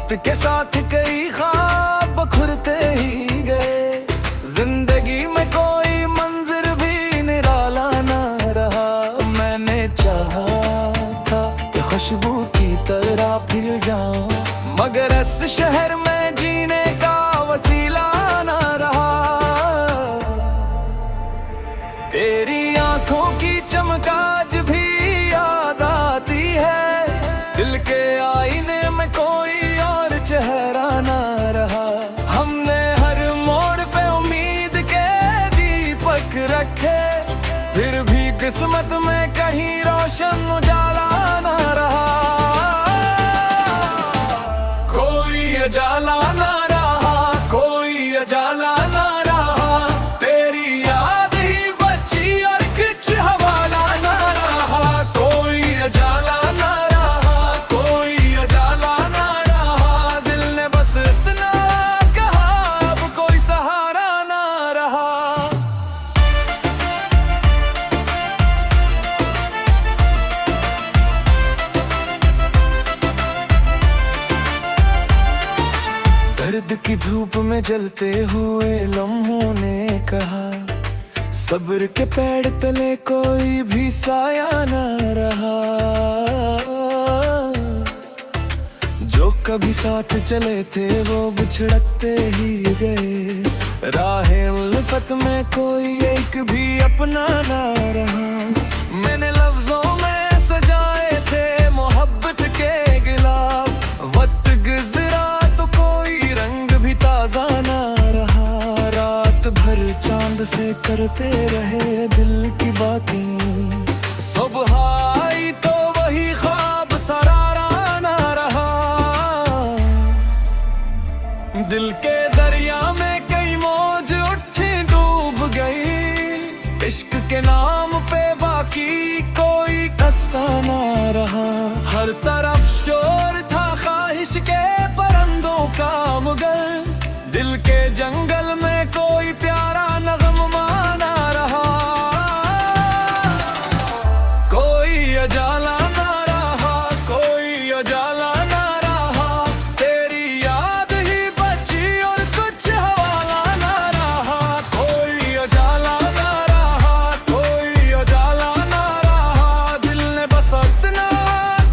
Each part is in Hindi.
वक्त के साथ कई ख्वाब बखुरते ही गए, जिंदगी में कोई मंजिर भी निराला ना रहा। मैंने चाहा था कि खुशबू की तरह फिर जाऊं, मगर इस शहर में जीने का वसीला ना रहा। तेरी आंखों की चमक आज भी याद आती है, दिल के आईने में कोई और चेहरा ना रहा। हमने हर मोड़ पे उम्मीद के दीपक रखे, फिर भी किस्मत में कहीं रोशन उजाला ना रहा। कोई उजाला ना रहा, कोई उजाला ना रहा, तेरी याद ही बची और कुछ हवाला ना रहा। कोई उजाला ना रहा, कोई उजाला ना रहा, दिल ने बस इतना कहा अब कोई सहारा ना रहा। दर्द की धूप में जलते हुए लम्हों ने कहा, सब्र के पेड़ तले कोई भी साया न रहा। जो कभी साथ चले थे वो बिछड़ते ही गए, राहें उल्फत में कोई एक भी अपना ना रहा। मैंने लफ्जों में सजाए थे मोहब्बत के गिलाफ, वक्त गुजरा तो कोई रंग भी ताजा ना रहा। रात भर चांद से करते रहे दिल की बातें, सुबह आई तो वही ख्वाब सरारा ना रहा। दिल के दरिया में कई मौज उठी डूब गई, इश्क के नाम पे बाकी कोई किस्सा ना रहा। हर तरफ शोर था ख्वाहिश के परिंदों का मुगल, दिल के जंगल में कोई प्यारा नगमा ना रहा। कोई उजाला ना रहा, कोई उजाला ना रहा, तेरी याद ही बची और कुछ हवाला ना रहा। कोई उजाला ना रहा, कोई उजाला ना रहा, दिल ने बस इतना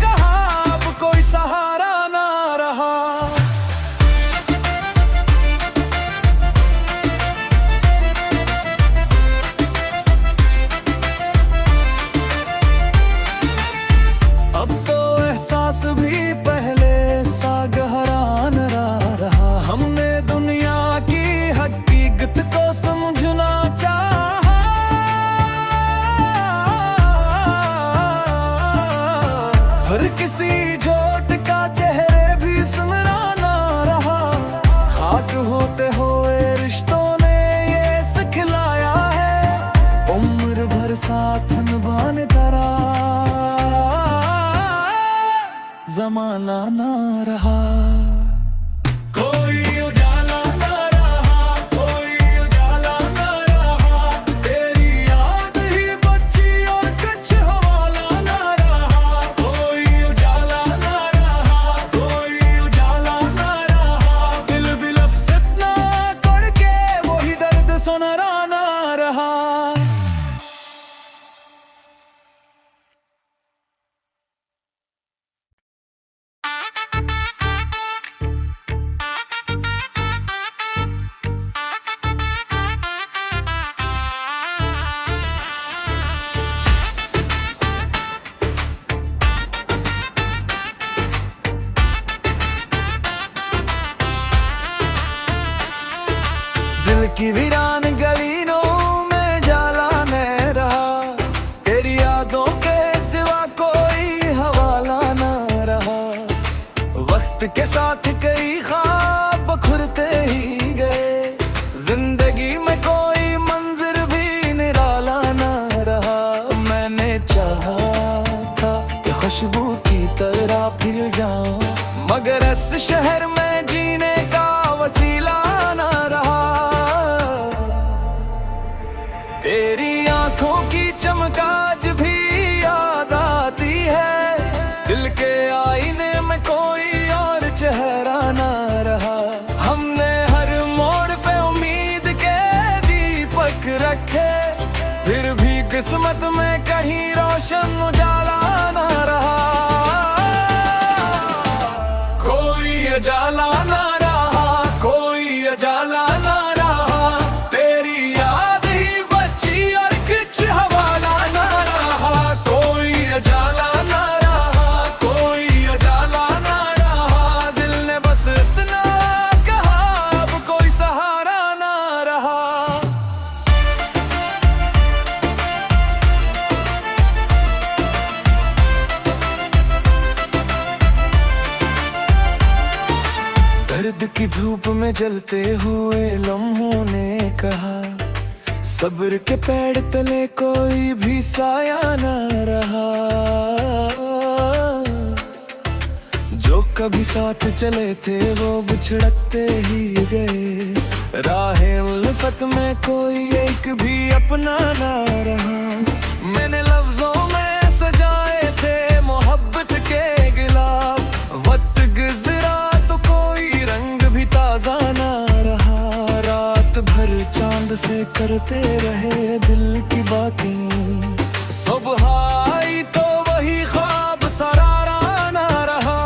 कहा अब कोई सहारा ना रहा। अब तो एहसास भी पहले सा गहरा न रहा, हमने दुनिया की हकीकत को समझना चाहा। हर किसी झोट का चेहरे भी सुनराना रहा, खाक होते हुए रिश्तों ने ये सिखलाया है, उम्र भर साथ निभाने का जमाना ना रहा। कोई उजाला ना रहा, कोई उजाला ना रहा, तेरी याद ही बची और कुछ हवाला ना रहा। कोई उजाला ना रहा, कोई उजाला ना रहा, दिल भी लफ्ज़ इतना तोड़ के वही दर्द सुनरा ना रहा। दिल की वीरान गलियों में जाला न रहा, तेरी यादों के सिवा कोई हवाला न रहा। वक्त के साथ कई ख्वाब बखुरते ही गए, जिंदगी में कोई मंजिर भी निराला न रहा। मैंने चाहा था कि खुशबू की तरह फिर जाऊं, मगर इस शहर में जीने का वसीला ना रहा। तेरी आंखों की चमक आज भी याद आती है, दिल के आईने में कोई और चेहरा रोशन उजाला ना रहा, कोई उजाला ना रहा, कोई उजाला ना रहा, तेरी याद ही बची और कुछ हवाला ना रहा, कोई उजाला ना रहा, कोई उजाला ना रहा, दिल ने बस इतना कहा अब कोई सहारा ना रहा। दर्द की धूप में जलते हुए लम्हों ने कहा, सब्र के पेड़ तले कोई भी साया न रहा। जो कभी साथ चले थे वो बिछड़ते ही गए, राहे उल्फत में कोई एक भी अपना न रहा। मैंने लफ्जों में सजाए थे मोहब्बत के गिलाफ, वक्त गुजरा तो कोई रंग भी ताजा ना रहा। रात भर चांद से करते रहे दिल की बातें, सुबह आई तो वही ख्वाब सरारा ना रहा।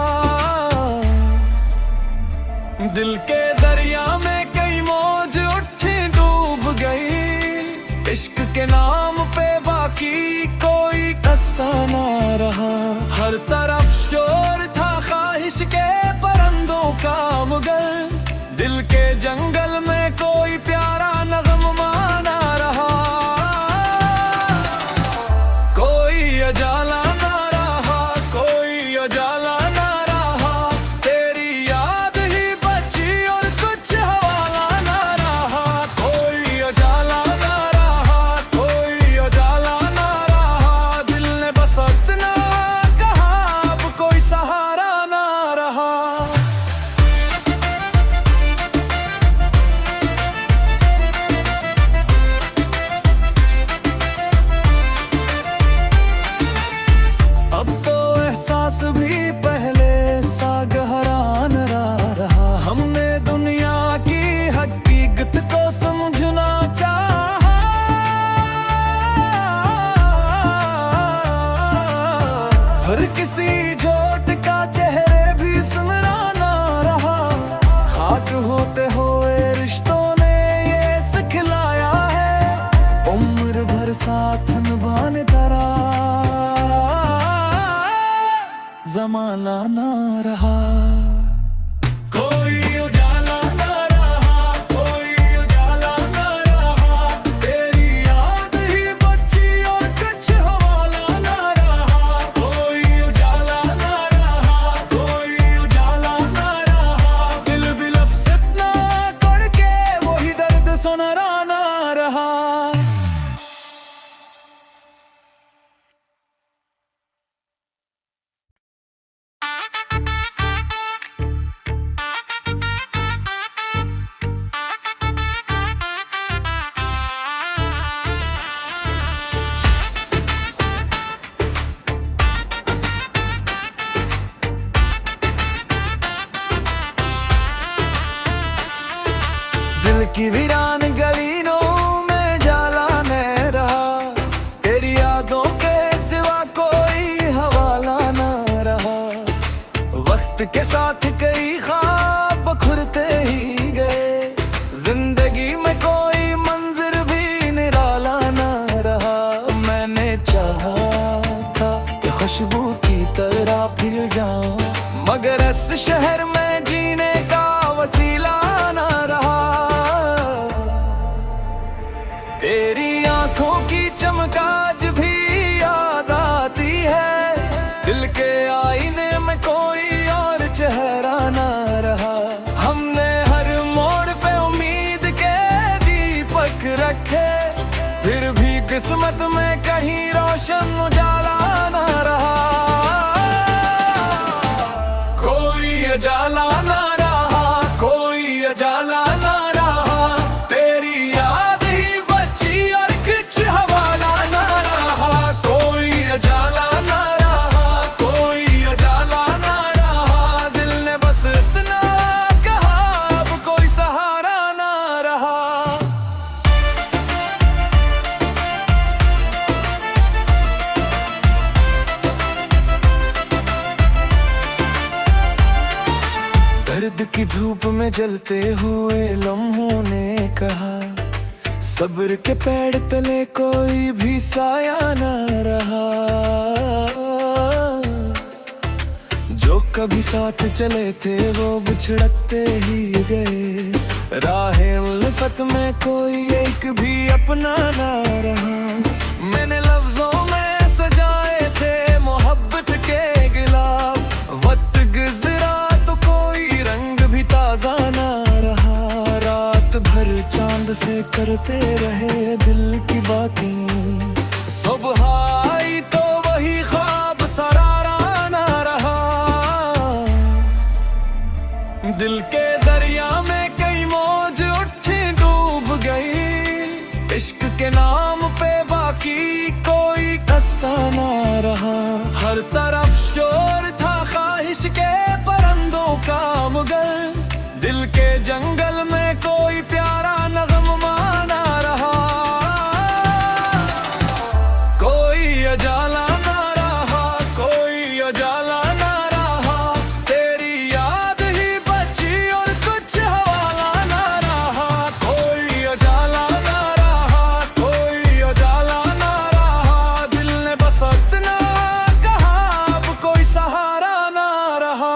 दिल के दरिया में कई मौज उठी डूब गई, इश्क के नाम पे बाकी कोई कस्सा ना रहा। हर तरफ शोर था ख्वाहिश के परिंदों का मगर, दिल के जंगल में कोई प्यारा नगमा ना रहा, कोई उजाला ना रहा, कोई उजाला ना रहा, तेरी याद ही बची और कुछ हवाला ना रहा, कोई उजाला ना रहा, कोई उजाला ना रहा, दिल ने बस इतना कहा अब कोई सहारा ना रहा। अब तो एहसास भी पहले सा गहरा न रहा, हमने दुनिया की हकीकत को समझना चाहा। हर किसी जोट का चेहरे भी सुनराना रहा, खाक होते हुए रिश्तों ने ये सिखलाया है, उम्र भर साथ निभाने तरह जमाना ना रहा। कोई उजाला ना रहा, कोई उजाला ना रहा, तेरी याद ही बची और कुछ हवाला ना रहा, कोई उजाला ना रहा, कोई उजाला ना रहा, दिल भी लफ्ज़ इतना करके वही दर्द सुनरा ना रहा। दिल की वीरान गलियों में जाला न रहा, तेरी यादों के सिवा कोई हवाला न रहा। वक्त के साथ कई ख्वाब बखुरते ही गए, जिंदगी में कोई मंजिर भी निराला न रहा। मैंने चाहा था कि खुशबू की तरह फिर जाऊं, मगर इस शहर में जीने का वसीला ना रहा। तेरी आंखों की चमक आज भी याद आती है, दिल के आईने में कोई और चेहरा ना रहा। हमने हर मोड़ पे उम्मीद के दीपक रखे, फिर भी किस्मत में कहीं रोशन उजाला ना रहा, कोई उजाला ना रहा, कोई उजाला ना रहा, तेरी याद ही बची और कुछ हवाला ना रहा, कोई उजाला ना रहा, कोई उजाला ना रहा, दिल ने बस इतना कहा अब कोई सहारा ना रहा। दर्द की धूप में जलते हुए लम्हों ने कहा, सब्र के पेड़ तले कोई भी साया न रहा। जो कभी साथ चले थे वो बिछड़ते ही गए, राहे उल्फत में कोई एक भी अपना न रहा। मैंने लफ्जों में सजाए थे मोहब्बत के गिलाफ, वक्त गुजरा तो कोई रंग भी ताजा न रहा। रात भर चांद से करते रहे दिल की बातें, सुबह आई तो वही ख्वाब सरारा न रहा। दिल के दरिया में कई मौज उठी डूब गई, इश्क के नाम पे बाकी कोई किस्सा न रहा। हर तरफ शोर था ख्वाहिश के परिंदों का, मगर दिल के जंगल में कोई प्यारा नगमा ना रहा। कोई अजाला ना रहा, कोई अजाला ना रहा, तेरी याद ही बची और कुछ हवाला ना रहा। कोई अजाला ना रहा, कोई अजाला ना रहा, दिल ने बस इतना कहा अब कोई सहारा ना रहा।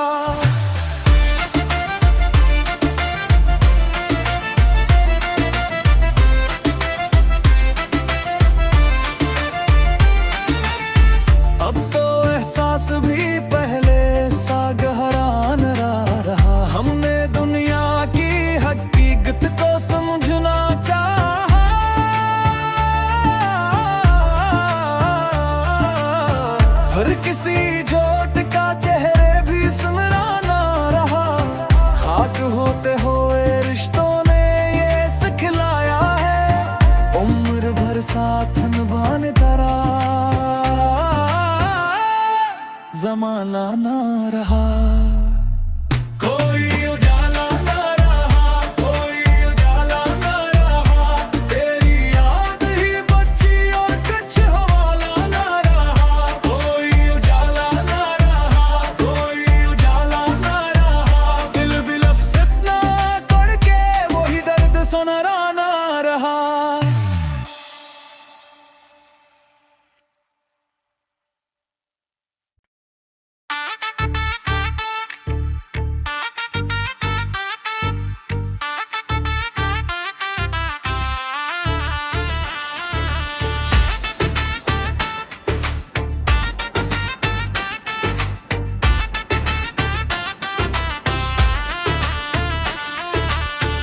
अब तो एहसास भी पहले सा गहरा न रहा, हमने दुनिया की हकीकत को समझना चाहा। हर किसी झोट का चेहरे भी सुनराना रहा, खाक होते हुए रिश्तों ने ये सिखलाया है, उम्र भर साथ निभाने तरह जमाना ना रहा। कोई उजाला ना रहा, कोई उजाला ना रहा, तेरी याद ही बची और कुछ हवाला ना रहा। कोई उजाला ना रहा, कोई उजाला ना रहा, दिल भी लफ्ज़ इतना तोड़ के वही दर्द सुनरा ना रहा।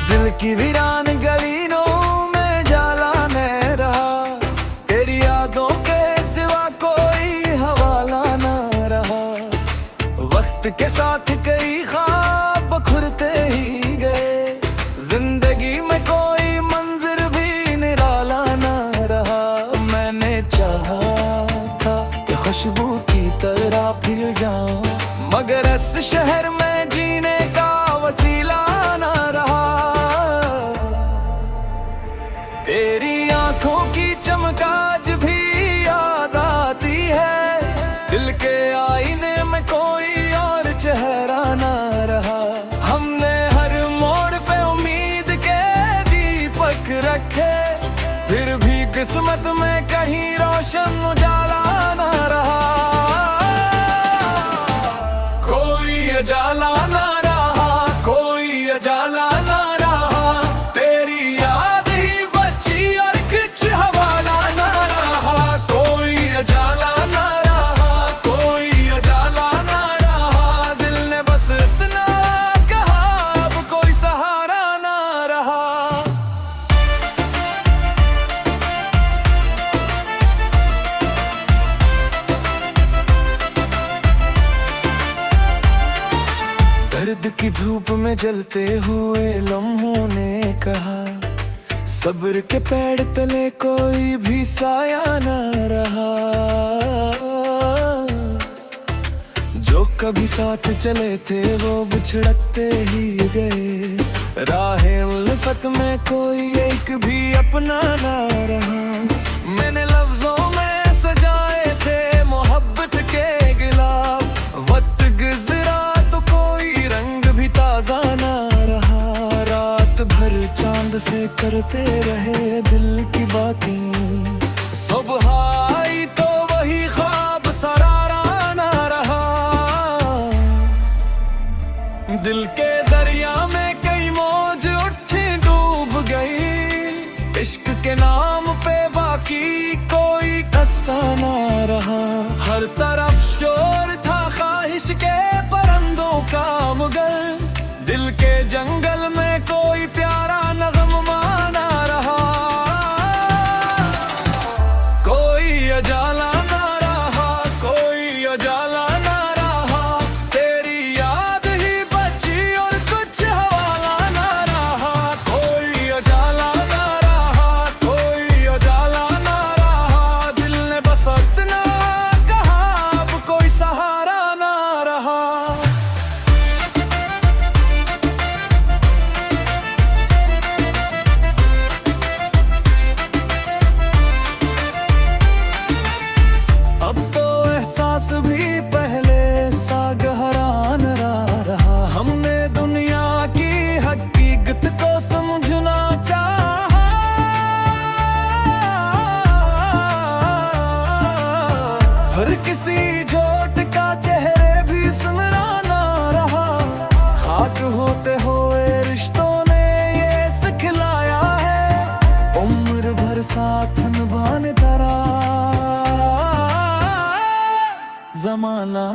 दिल की वीरान गलियों में जाला नहीं रहा, तेरी यादों के सिवा कोई हवाला न रहा। वक्त के साथ कई ख्वाब खुरते ही गए, जिंदगी में कोई मंजिर भी निराला न रहा। मैंने चाहा था कि खुशबू की तरह फिर जाऊं, मगर इस शहर में जीने का वसीला न रहा। तेरी आंखों की चमक आज भी याद आती है, दिल के आईने में कोई और चेहरा ना रहा। हमने हर मोड़ पे उम्मीद के दीपक रखे, फिर भी किस्मत में कहीं रोशन उजाला ना रहा। कोई अजाला ना रहा, कोई अजाला ना रहा, तेरी याद ही बची और कुछ हवाला ना रहा। कोई अजाला ना रहा, कोई अजाला ना रहा, दिल ने बस इतना कहा अब कोई सहारा ना रहा। दर्द की धूप में जलते हुए लम्हों ने कहा, सब्र के पेड़ तले कोई भी साया न रहा। जो कभी साथ चले थे वो बिछड़ते ही गए, राहे उल्फत में कोई एक भी अपना न रहा। मैंने लफ्जों में सजाए थे मोहब्बत के गिलाफ, वक्त गुजरा तो कोई रंग भी ताजा करते रहे दिल की बातें। सुबह आई तो वही ख्वाब सरारा ना रहा। दिल के दरिया में कई मौज उठी डूब गई। इश्क के नाम पे बाकी कोई किस्सा ना रहा। हर तरफ शोर था ख्वाहिश के परिंदों का मगर। दिल के जंगल में कोई प्यारा नगमा ना रहा। कोई उजाला ना रहा, कोई उजाला ना रहा। तेरी याद ही बची और कुछ हवाला ना रहा। कोई उजाला ना रहा, कोई उजाला ना रहा। दिल ने बस इतना कहा, अब कोई सहारा ना रहा। अब तो एहसास भी पहले सा गहरा न रहा। हमने दुनिया की हकीकत को समझना चाहा। हर किसी झोट का चेहरे भी सुनराना रहा। खाक होते हुए रिश्तों ने ये सिखलाया है, उम्र भर साथ निभाने तरह जमाना